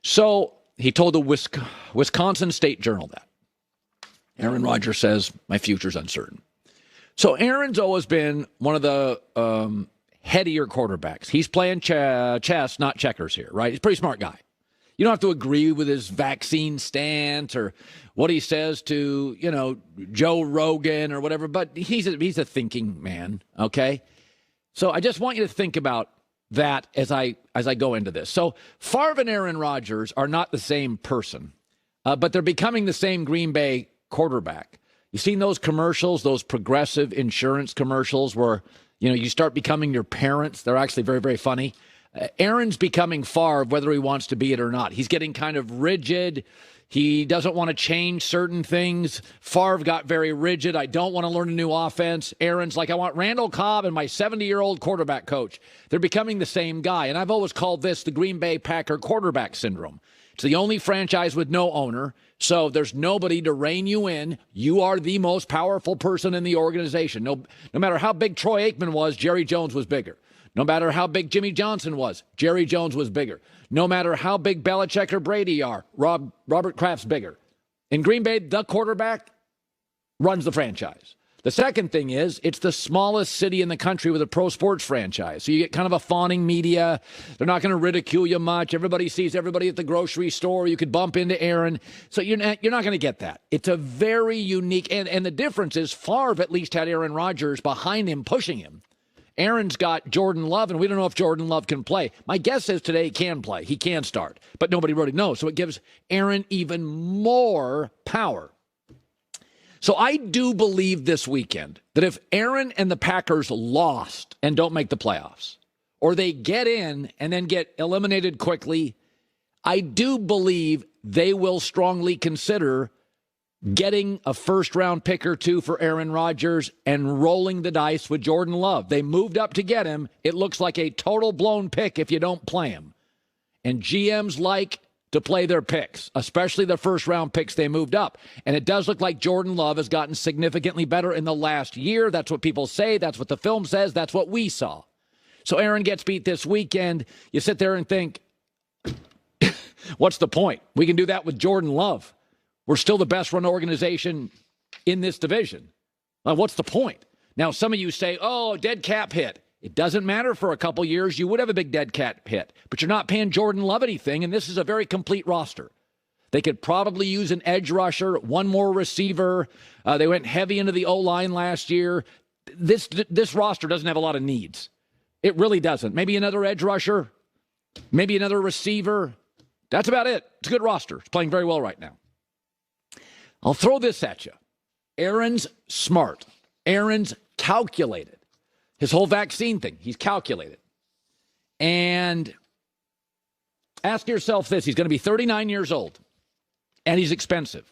So he told the Wisconsin State Journal that. Aaron Rodgers says, my future's uncertain. So Aaron's always been one of the headier quarterbacks. He's playing chess, not checkers here, right? He's a pretty smart guy. You don't have to agree with his vaccine stance or what he says to, Joe Rogan or whatever, but he's a thinking man, okay? So I just want you to think about that as I go into this. So Favre and Aaron Rodgers are not the same person, but they're becoming the same Green Bay quarterback. You've seen those commercials, those Progressive insurance commercials where, you start becoming your parents. They're actually very, very funny. Aaron's becoming Favre, whether he wants to be it or not. He's getting kind of rigid. He doesn't want to change certain things. Favre got very rigid. I don't want to learn a new offense. Aaron's like, I want Randall Cobb and my 70-year-old quarterback coach. They're becoming the same guy. And I've always called this the Green Bay Packer quarterback syndrome. It's the only franchise with no owner, so there's nobody to rein you in. You are the most powerful person in the organization. No matter how big Troy Aikman was, Jerry Jones was bigger. No matter how big Jimmy Johnson was, Jerry Jones was bigger. No matter how big Belichick or Brady are, Robert Kraft's bigger. In Green Bay, the quarterback runs the franchise. The second thing is, it's the smallest city in the country with a pro sports franchise. So you get kind of a fawning media. They're not going to ridicule you much. Everybody sees everybody at the grocery store. You could bump into Aaron. So you're not going to get that. It's a very unique, and the difference is Favre at least had Aaron Rodgers behind him, pushing him. Aaron's got Jordan Love, and we don't know if Jordan Love can play. My guess is today he can play. He can start, but nobody really knows. So it gives Aaron even more power. So I do believe this weekend that if Aaron and the Packers lost and don't make the playoffs, or they get in and then get eliminated quickly, I do believe they will strongly consider getting a first-round pick or two for Aaron Rodgers and rolling the dice with Jordan Love. They moved up to get him. It looks like a total blown pick if you don't play him. And GMs like to play their picks, especially the first-round picks they moved up. And it does look like Jordan Love has gotten significantly better in the last year. That's what people say. That's what the film says. That's what we saw. So Aaron gets beat this weekend. You sit there and think, what's the point? We can do that with Jordan Love. We're still the best-run organization in this division. What's the point? Now, some of you say, dead cap hit. It doesn't matter for a couple years. You would have a big dead cat hit, but you're not paying Jordan Love anything, and this is a very complete roster. They could probably use an edge rusher, one more receiver. They went heavy into the O-line last year. This roster doesn't have a lot of needs. It really doesn't. Maybe another edge rusher, maybe another receiver. That's about it. It's a good roster. It's playing very well right now. I'll throw this at you. Aaron's smart. Aaron's calculated. His whole vaccine thing, he's calculated. And ask yourself this. He's going to be 39 years old, and he's expensive.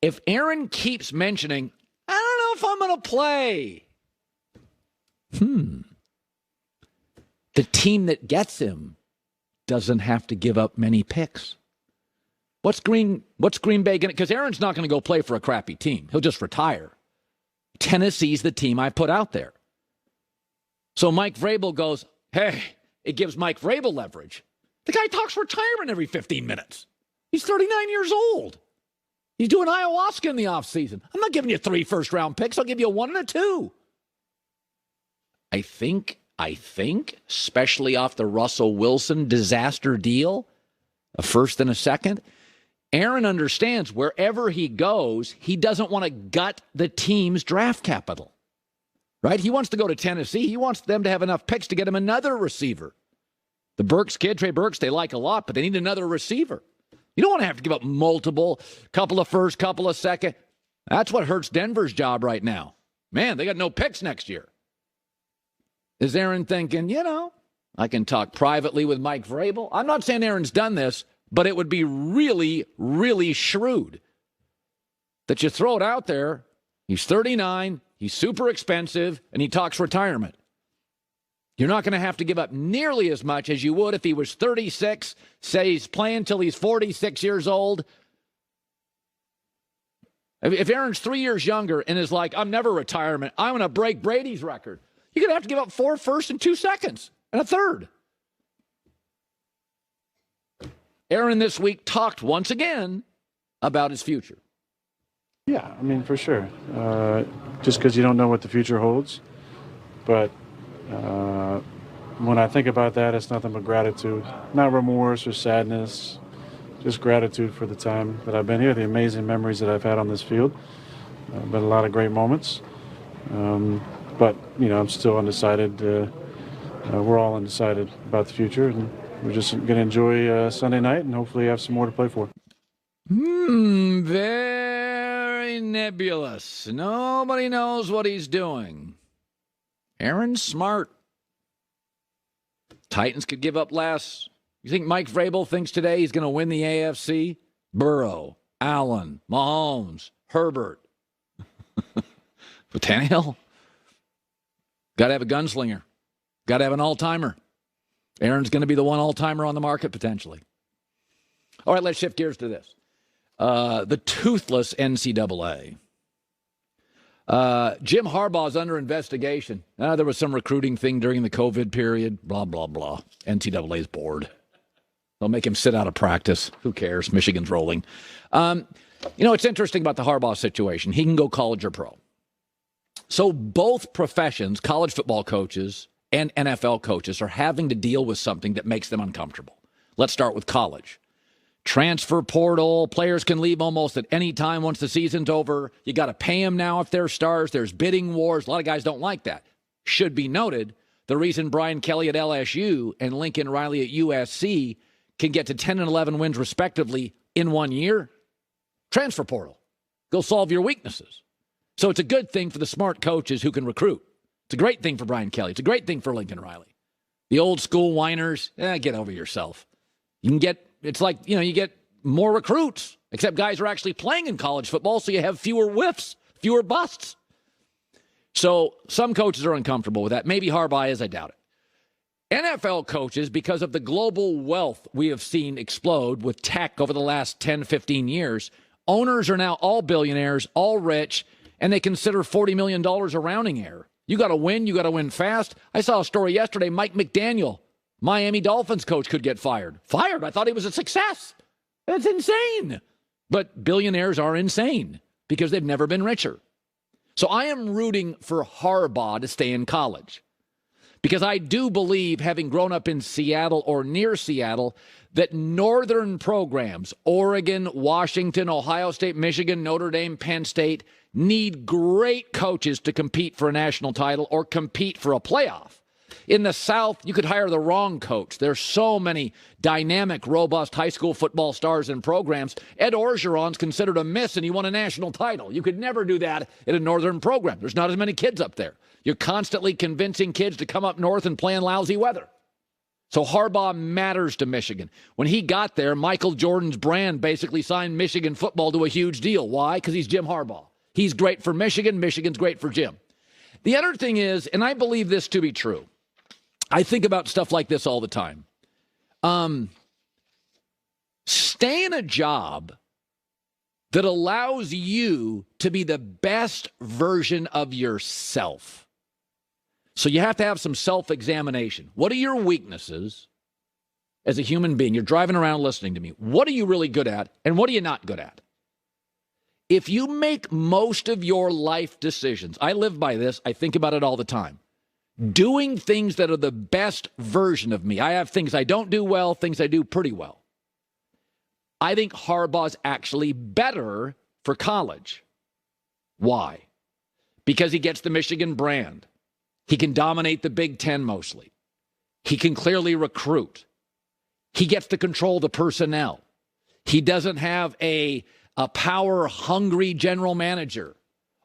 If Aaron keeps mentioning, I don't know if I'm going to play. The team that gets him doesn't have to give up many picks. What's Green Bay going to, because Aaron's not going to go play for a crappy team. He'll just retire. Tennessee's the team I put out there. So Mike Vrabel goes, hey, it gives Mike Vrabel leverage. The guy talks retirement every 15 minutes. He's 39 years old. He's doing ayahuasca in the offseason. I'm not giving you 3 first-round picks. I'll give you 1 and a 2. I think, especially off the Russell Wilson disaster deal, a first and a second, Aaron understands wherever he goes, he doesn't want to gut the team's draft capital, right? He wants to go to Tennessee. He wants them to have enough picks to get him another receiver. The Burks kid, Trey Burks, they like a lot, but they need another receiver. You don't want to have to give up multiple, couple of first, couple of second. That's what hurts Denver's job right now. Man, they got no picks next year. Is Aaron thinking, I can talk privately with Mike Vrabel? I'm not saying Aaron's done this, but it would be really, really shrewd that you throw it out there. He's 39, he's super expensive, and he talks retirement. You're not going to have to give up nearly as much as you would if he was 36, say he's playing till he's 46 years old. If Aaron's 3 years younger and is like, I'm never retirement, I'm going to break Brady's record, you're going to have to give up 4 firsts and 2 seconds and a third. Aaron this week talked once again about his future. Yeah, I mean, for sure. Just because you don't know what the future holds. But when I think about that, it's nothing but gratitude. Not remorse or sadness, just gratitude for the time that I've been here, the amazing memories that I've had on this field. Been a lot of great moments. But, I'm still undecided. We're all undecided about the future, and we're just going to enjoy Sunday night and hopefully have some more to play for. Very nebulous. Nobody knows what he's doing. Aaron's smart. Titans could give up less. You think Mike Vrabel thinks today he's going to win the AFC? Burrow, Allen, Mahomes, Herbert. But Tannehill? Got to have a gunslinger. Got to have an all-timer. Aaron's going to be the one all-timer on the market, potentially. All right, let's shift gears to this. The toothless NCAA. Jim Harbaugh's under investigation. There was some recruiting thing during the COVID period. Blah, blah, blah. NCAA's bored. They'll make him sit out of practice. Who cares? Michigan's rolling. It's interesting about the Harbaugh situation. He can go college or pro. So both professions, college football coaches and NFL coaches, are having to deal with something that makes them uncomfortable. Let's start with college. Transfer portal, players can leave almost at any time once the season's over. You got to pay them now if they're stars. There's bidding wars. A lot of guys don't like that. Should be noted, the reason Brian Kelly at LSU and Lincoln Riley at USC can get to 10 and 11 wins respectively in 1 year, transfer portal. Go solve your weaknesses. So it's a good thing for the smart coaches who can recruit. It's a great thing for Brian Kelly. It's a great thing for Lincoln Riley. The old school whiners, get over yourself. You can get, it's like, you get more recruits, except guys are actually playing in college football, so you have fewer whiffs, fewer busts. So some coaches are uncomfortable with that. Maybe Harbaugh is, I doubt it. NFL coaches, because of the global wealth we have seen explode with tech over the last 10, 15 years, owners are now all billionaires, all rich, and they consider $40 million a rounding error. You got to win fast. I saw a story yesterday, Mike McDaniel, Miami Dolphins coach, could get fired. Fired? I thought he was a success. That's insane. But billionaires are insane because they've never been richer. So I am rooting for Harbaugh to stay in college because I do believe, having grown up in Seattle or near Seattle, that northern programs, Oregon, Washington, Ohio State, Michigan, Notre Dame, Penn State, need great coaches to compete for a national title or compete for a playoff. In the South, you could hire the wrong coach. There's so many dynamic, robust high school football stars and programs. Ed Orgeron's considered a miss, and he won a national title. You could never do that in a northern program. There's not as many kids up there. You're constantly convincing kids to come up north and play in lousy weather. So Harbaugh matters to Michigan. When he got there, Michael Jordan's brand basically signed Michigan football to a huge deal. Why? Because he's Jim Harbaugh. He's great for Michigan. Michigan's great for Jim. The other thing is, and I believe this to be true, I think about stuff like this all the time. Stay in a job that allows you to be the best version of yourself. So you have to have some self-examination. What are your weaknesses as a human being? You're driving around listening to me. What are you really good at, and what are you not good at? If you make most of your life decisions, I live by this, I think about it all the time, doing things that are the best version of me. I have things I don't do well, things I do pretty well. I think Harbaugh's actually better for college. Why? Because he gets the Michigan brand. He can dominate the Big Ten mostly. He can clearly recruit. He gets to control the personnel. He doesn't have a power-hungry general manager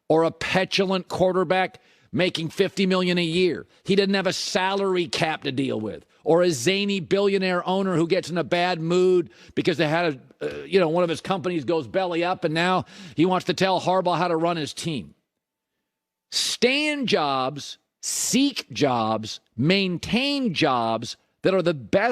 or a petulant quarterback making $50 million a year. He doesn't have a salary cap to deal with, or a zany billionaire owner who gets in a bad mood because they had one of his companies goes belly up, and now he wants to tell Harbaugh how to run his team. Stay in jobs, seek jobs, maintain jobs that are the best